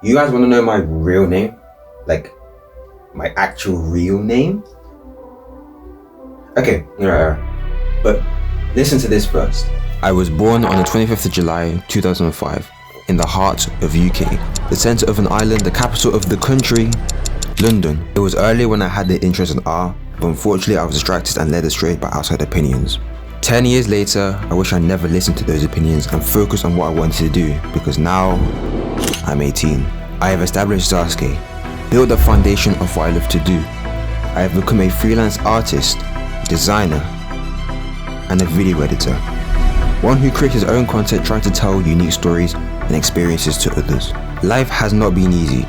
You guys want to know my real name? Like, my actual real name? Okay, but listen to this first. I was born on the 25th of July 2005 in the heart of UK, the centre of an island, the capital of the country, London. It was early when I had the interest in art, but unfortunately I was distracted and led astray by outside opinions. 10 years later, I wish I never listened to those opinions and focused on what I wanted to do, because now I'm 18. I have established Zaskaii, built the foundation of what I love to do. I have become a freelance artist, designer, and a video editor. One who creates his own content trying to tell unique stories and experiences to others. Life has not been easy.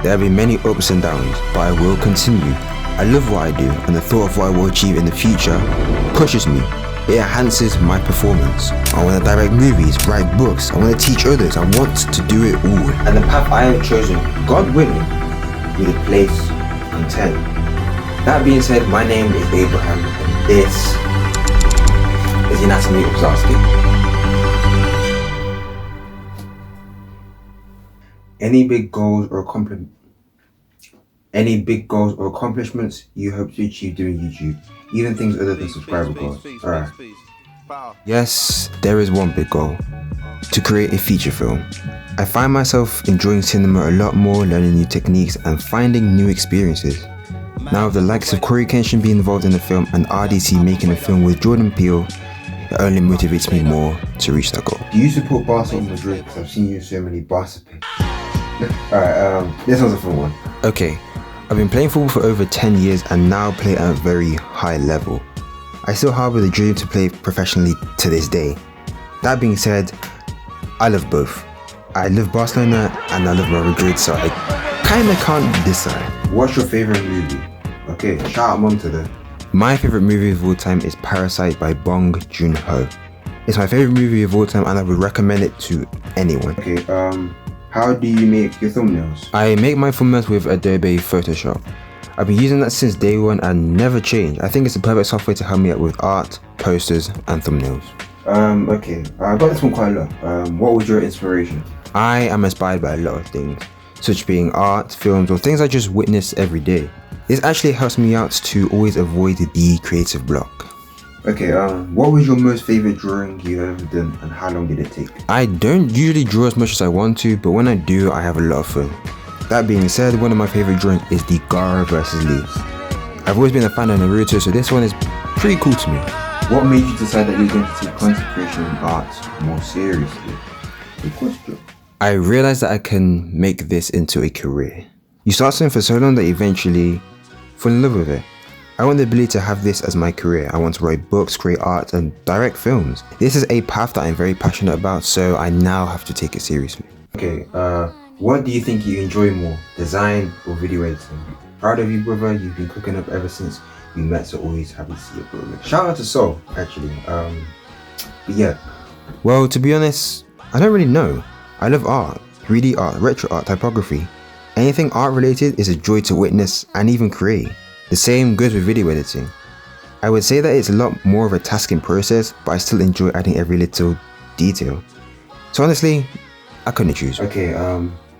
There have been many ups and downs, but I will continue. I love what I do, and the thought of what I will achieve in the future pushes me. It enhances my performance. I want to direct movies, write books, I want to teach others, I want to do it all. And the path I have chosen, God willing, will be a place of content. That being said, my name is Abraham, and this is the Anatomy of Zaskaii. Any big goals or accomplishments you hope to achieve doing YouTube, even things other than subscriber goals. Alright. Yes, there is one big goal: to create a feature film. I find myself enjoying cinema a lot more, learning new techniques and finding new experiences. Now with the likes of Corey Kenshin being involved in the film and RDC making a film with Jordan Peele, it only motivates me more to reach that goal. Do you support Barca or Madrid? Because I've seen you in so many Barca pics. Alright, this one's a fun one. Okay, I've been playing football for over 10 years and now play at a very high level. I still harbour the dream to play professionally to this day. That being said, I love both. I love Barcelona and I love Real Madrid, so I kinda can't decide. What's your favourite movie? Okay, shout out mom to that. My favourite movie of all time is Parasite by Bong Joon-ho. It's my favourite movie of all time and I would recommend it to anyone. Okay, how do you make your thumbnails? I make my thumbnails with Adobe Photoshop. I've been using that since day one and never changed. I think it's the perfect software to help me out with art, posters, and thumbnails. Okay, I got this one quite a lot. What was your inspiration? I am inspired by a lot of things, such being art, films, or things I just witness every day. This actually helps me out to always avoid the creative block. Okay, what was your most favourite drawing you ever done and how long did it take? I don't usually draw as much as I want to, but when I do, I have a lot of fun. That being said, one of my favourite drawings is the Gaara vs Leaves. I've always been a fan of Naruto, so this one is pretty cool to me. What made you decide that you're going to take content creation and art more seriously? Good question. I realised that I can make this into a career. You start something for so long that you eventually fall in love with it. I want the ability to have this as my career. I want to write books, create art, and direct films. This is a path that I'm very passionate about, so I now have to take it seriously. Okay, what do you think you enjoy more, design or video editing? Proud of you, brother. You've been cooking up ever since we met, so always happy to see you, brother. Shout out to Soul, actually. But yeah. Well, to be honest, I don't really know. I love art, 3D art, retro art, typography. Anything art related is a joy to witness and even create. The same goes with video editing. I would say that it's a lot more of a tasking process, but I still enjoy adding every little detail. So honestly, I couldn't choose. Okay,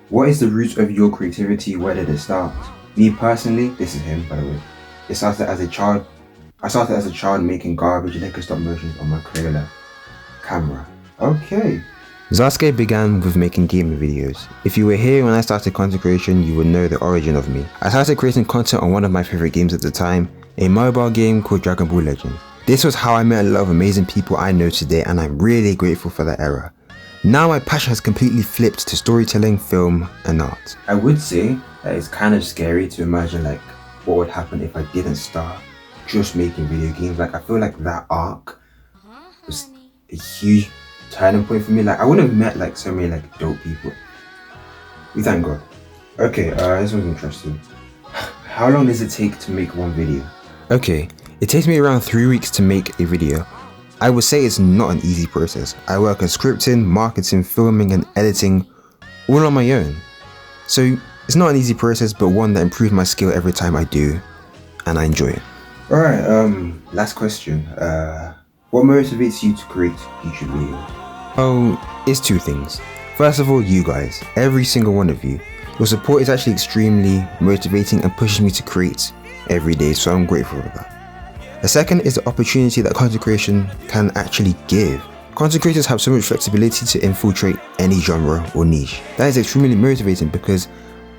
what is the root of your creativity? Where did it start? Me personally, this is him by the way. It started as a child. I started as a child making garbage Lego stop motions on my Crayola camera. Okay. Zaskaii began with making gaming videos. If you were here when I started content creation, you would know the origin of me. I started creating content on one of my favorite games at the time, a mobile game called Dragon Ball Legends. This was how I met a lot of amazing people I know today, and I'm really grateful for that era. Now my passion has completely flipped to storytelling, film, and art. I would say that it's kind of scary to imagine like what would happen if I didn't start just making video games. Like I feel like that arc was a huge turning point for me. Like I would have met like so many like dope people. We thank God. Okay, this one's interesting. How long does it take to make one video? Okay, it takes me around 3 weeks to make a video. I would say it's not an easy process. I work on scripting, marketing, filming and editing all on my own. So it's not an easy process, but one that improves my skill every time I do, and I enjoy it. Alright, last question. What motivates you to create YouTube videos? Oh, it's two things. First of all, you guys, every single one of you. Your support is actually extremely motivating and pushes me to create every day, so I'm grateful for that. The second is the opportunity that content creation can actually give. Content creators have so much flexibility to infiltrate any genre or niche. That is extremely motivating because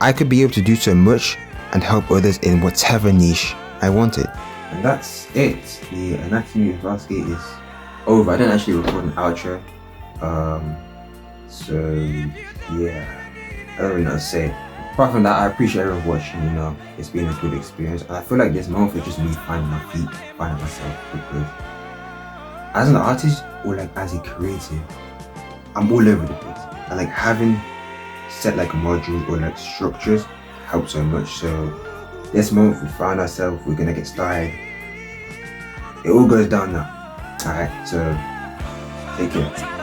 I could be able to do so much and help others in whatever niche I wanted. And that's it. The anatomy of Zaskaii is over. I didn't actually record an outro. So yeah, I don't really know what to say. Apart from that, I appreciate everyone watching, it's been a good experience. And I feel like this month is just me finding my feet, finding myself, because as an artist or like as a creative, I'm all over the place. And like having set like modules or like structures helps so much. So this month we found ourselves, we're gonna get started. It all goes down now. Alright, so take care.